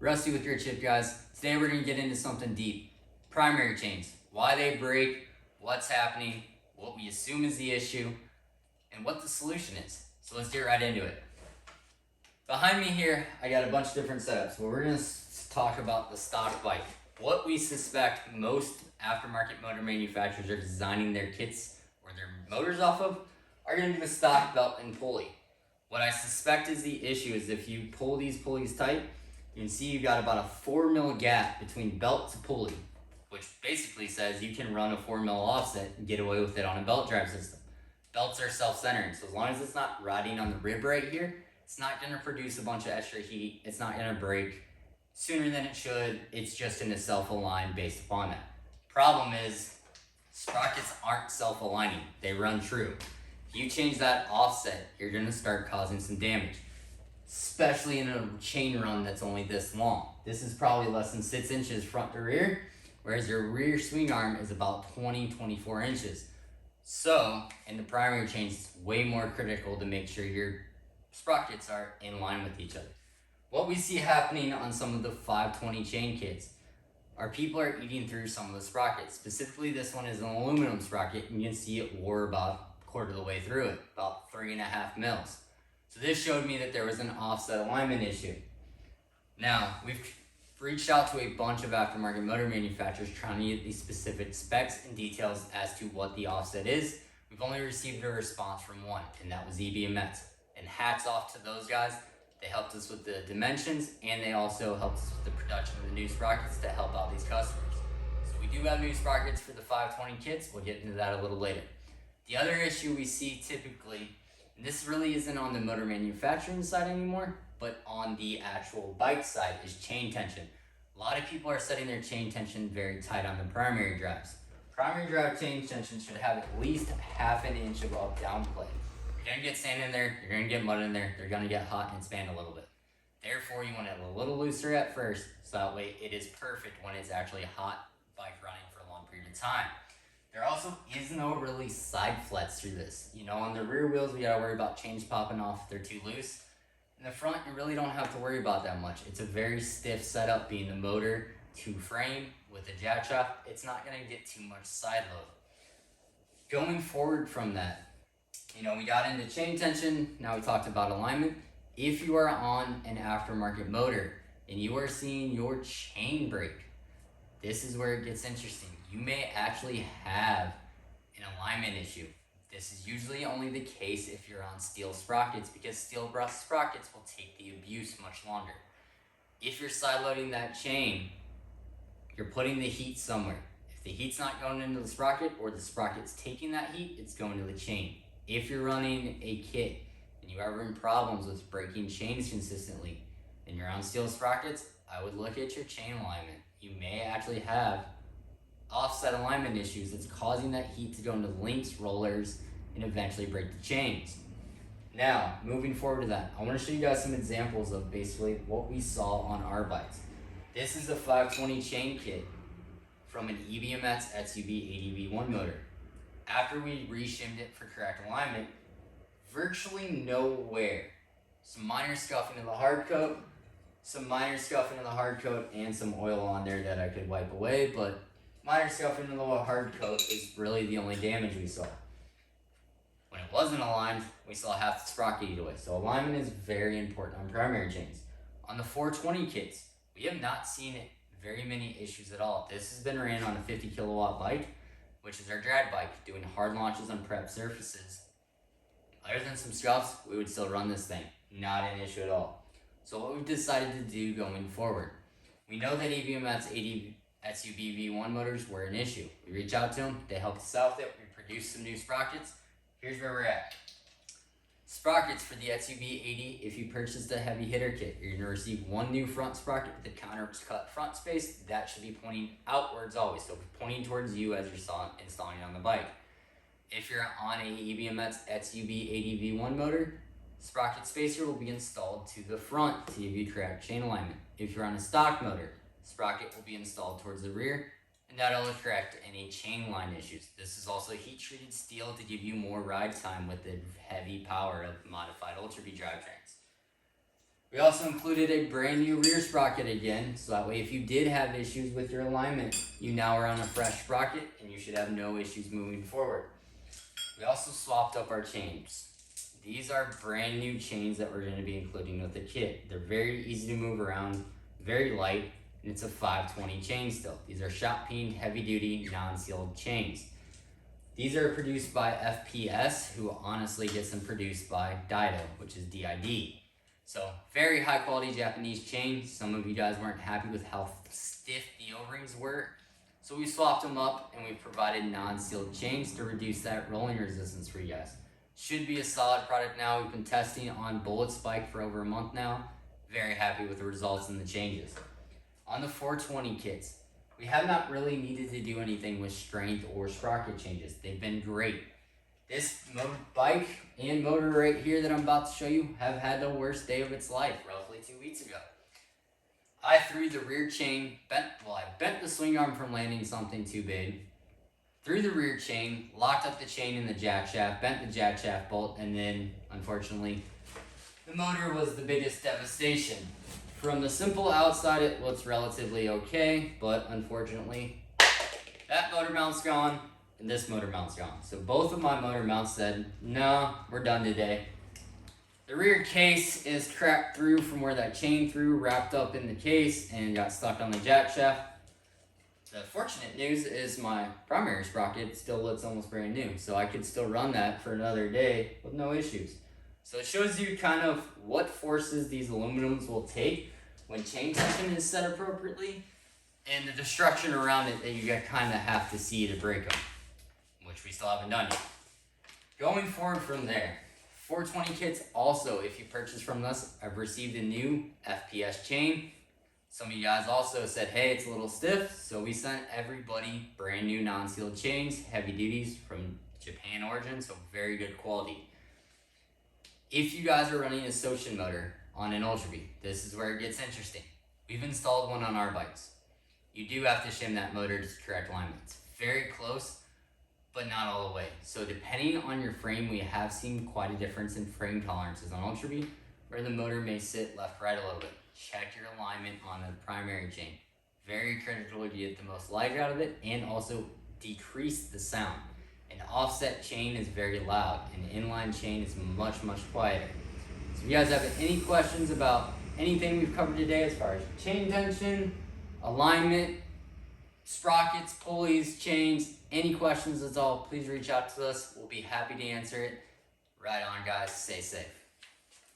Rusty with GritShift, guys. Today we're going to get into something deep. Primary chains, why they break, what's happening, what we assume is the issue, and what the solution is. So let's get right into it. Behind me here, I got a bunch of different setups, but we're going to talk about the stock bike. What we suspect most aftermarket motor manufacturers are designing their kits or their motors off of are going to be the stock belt and pulley. What I suspect is the issue is if you pull these pulleys tight, you can see you've got about a 4 mil gap between belt to pulley, which basically says you can run a 4 mil offset and get away with it on a belt drive system. Belts are self-centering, so as long as it's not riding on the rib right here, it's not going to produce a bunch of extra heat. It's not going to break sooner than it should. It's just going to self-align based upon that. Problem is, sprockets aren't self-aligning. They run true. If you change that offset, you're going to start causing some damage, especially in a chain run that's only this long. This is probably less than 6 inches front to rear, whereas your rear swing arm is about 24 inches. So, in the primary chains, it's way more critical to make sure your sprockets are in line with each other. What we see happening on some of the 520 chain kits are people are eating through some of the sprockets. Specifically, this one is an aluminum sprocket, and you can see it wore about a quarter of the way through it, about 3.5 mils. So this showed me that there was an offset alignment issue. Now, we've reached out to a bunch of aftermarket motor manufacturers trying to get these specific specs and details as to what the offset is. We've only received a response from one, and that was EVMS. And hats off to those guys. They helped us with the dimensions, and they also helped us with the production of the new sprockets to help out these customers. So we do have new sprockets for the 520 kits. We'll get into that a little later. The other issue we see typically, and this really isn't on the motor manufacturing side anymore, but on the actual bike side, is chain tension. A lot of people are setting their chain tension very tight on the primary drives. Primary drive chain tension should have at least 1/2 inch of up-down play. You're going to get sand in there, you're going to get mud in there, they're going to get hot and expand a little bit. Therefore, you want it a little looser at first, so that way it is perfect when it's actually a hot bike running for a long period of time. There also is no really side flats through this. You know, on the rear wheels, we got to worry about chains popping off if they're too loose. In the front, you really don't have to worry about that much. It's a very stiff setup, being the motor to frame with a jack shaft. It's not going to get too much side load. Going forward from that, you know, we got into chain tension. Now we talked about alignment. If you are on an aftermarket motor and you are seeing your chain break, this is where it gets interesting. You may actually have an alignment issue. This is usually only the case if you're on steel sprockets, because steel sprockets will take the abuse much longer. If you're side loading that chain, you're putting the heat somewhere. If the heat's not going into the sprocket, or the sprocket's taking that heat, it's going to the chain. If you're running a kit and you are having problems with breaking chains consistently and you're on steel sprockets, I would look at your chain alignment. You may actually have offset alignment issues that's causing that heat to go into links, rollers, and eventually break the chains. Now, moving forward to that, I want to show you guys some examples of basically what we saw on our bikes. This is a 520 chain kit from an EVMS AD1 motor. After we re-shimmed it for correct alignment, virtually nowhere. Some minor scuffing of the hard coat, and some oil on there that I could wipe away, but minor scuffing of the hard coat is really the only damage we saw. When it wasn't aligned, we saw half the sprocket eat away. So alignment is very important on primary chains. On the 420 kits, we have not seen very many issues at all. This has been ran on a 50 kilowatt bike, which is our drag bike, doing hard launches on prep surfaces. Other than some scuffs, we would still run this thing. Not an issue at all. So what we've decided to do going forward, we know that EVMS AD1 motors were an issue. We reached out to them, they helped us out with it, we produced some new sprockets. Here's where we're at. Sprockets for the SUV80, if you purchased a heavy hitter kit, you're going to receive one new front sprocket with the counter-cut front space. That should be pointing outwards always, so pointing towards you as you're installing it on the bike. If you're on a EVMS AD1 motor, sprocket spacer will be installed to the front to give you correct chain alignment. If you're on a stock motor, sprocket will be installed towards the rear, and that'll correct any chain line issues. This is also heat treated steel to give you more ride time with the heavy power of modified Ultra V drivetrains. We also included a brand new rear sprocket again, so that way if you did have issues with your alignment, you now are on a fresh sprocket and you should have no issues moving forward. We also swapped up our chains. These are brand new chains that we're going to be including with the kit. They're very easy to move around, very light, and it's a 520 chain still. These are shot peened, heavy duty, non-sealed chains. These are produced by FPS, who honestly gets them produced by Dido, which is DID. So very high quality Japanese chain. Some of you guys weren't happy with how stiff the O-rings were. So we swapped them up and we provided non-sealed chains to reduce that rolling resistance for you guys. Should be a solid product now. We've been testing on bullet spike for over a month now. Very happy with the results and the changes. On the 420 kits, we have not really needed to do anything with strength or sprocket changes. They've been great. This bike and motor right here that I'm about to show you have had the worst day of its life roughly 2 weeks ago. I threw the rear chain, I bent the swing arm from landing something too big, threw the rear chain, locked up the chain in the jack shaft, bent the jack shaft bolt, and then unfortunately the motor was the biggest devastation. From the simple outside it looks relatively okay, but unfortunately that motor mount's gone and this motor mount's gone. So both of my motor mounts said, no, we're done today. The rear case is cracked through from where that chain threw, wrapped up in the case and got stuck on the jack shaft. The fortunate news is my primary sprocket still looks almost brand new, so I could still run that for another day with no issues. So it shows you kind of what forces these aluminums will take when chain tension is set appropriately and the destruction around it that you kind of have to see to break them, which we still haven't done yet. Going forward from there, 420 kits also, if you purchase from us, I've received a new FPS chain. Some of you guys also said, hey, it's a little stiff, so we sent everybody brand new non-sealed chains, heavy duties from Japan origin, so very good quality. If you guys are running a Soshin motor on an Ultra B, this is where it gets interesting. We've installed one on our bikes. You do have to shim that motor to correct alignment. It's very close, but not all the way. So depending on your frame, we have seen quite a difference in frame tolerances on Ultra B, where the motor may sit left, right a little bit. Check your alignment on the primary chain. Very critical to get the most light out of it and also decrease the sound. An offset chain is very loud. An inline chain is much, much quieter. So if you guys have any questions about anything we've covered today as far as chain tension, alignment, sprockets, pulleys, chains, any questions at all, please reach out to us. We'll be happy to answer it. Right on, guys. Stay safe.